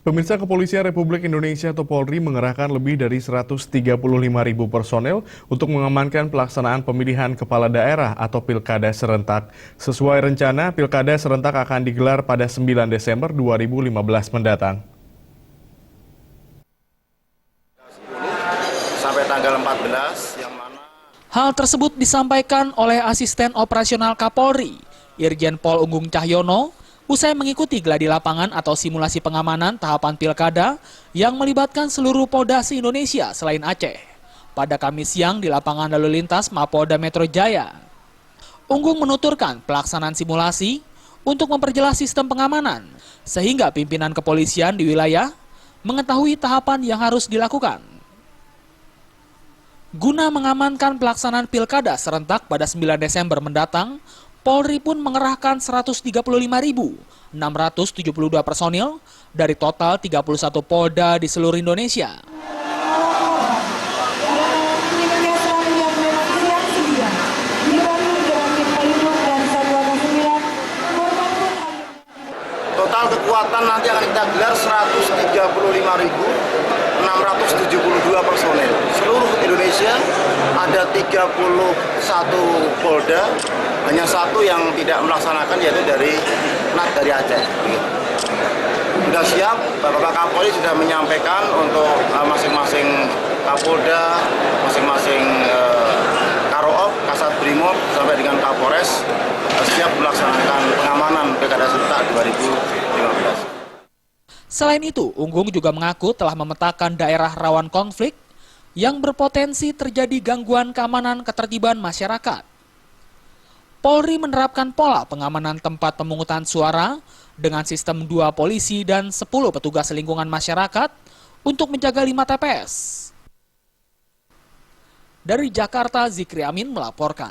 Pemirsa, Kepolisian Republik Indonesia atau Polri mengerahkan lebih dari 135.000 personel untuk mengamankan pelaksanaan pemilihan kepala daerah atau Pilkada serentak. Sesuai rencana, Pilkada serentak akan digelar pada 9 Desember 2015 mendatang. Sampai tanggal 14 yang mana... Hal tersebut disampaikan oleh Asisten Operasional Kapolri, Irjen Pol Unggung Cahyono, usai mengikuti gladi lapangan atau simulasi pengamanan tahapan pilkada yang melibatkan seluruh Polda se-Indonesia selain Aceh pada Kamis siang di lapangan lalu lintas Mapolda Metro Jaya. Unggung menuturkan pelaksanaan simulasi untuk memperjelas sistem pengamanan sehingga pimpinan kepolisian di wilayah mengetahui tahapan yang harus dilakukan. Guna mengamankan pelaksanaan pilkada serentak pada 9 Desember mendatang, Polri pun mengerahkan 135.672 personil dari total 31 Polda di seluruh Indonesia. Total kekuatan nanti akan kita gelar 135.672 personel. Seluruh Indonesia ada 31 Polda, hanya satu yang tidak melaksanakan yaitu dari Aceh. Sudah siap, Bapak Kapolri sudah menyampaikan untuk masing-masing Kapolda, masing-masing Karoop, Kasat Brimob sampai dengan Kapolres siap melaksanakan pengamanan Pilkada serentak 2015. Selain itu, Unggung juga mengaku telah memetakan daerah rawan konflik yang berpotensi terjadi gangguan keamanan ketertiban masyarakat. Polri menerapkan pola pengamanan tempat pemungutan suara dengan sistem 2 polisi dan 10 petugas lingkungan masyarakat untuk menjaga 5 TPS. Dari Jakarta, Zikri Amin melaporkan.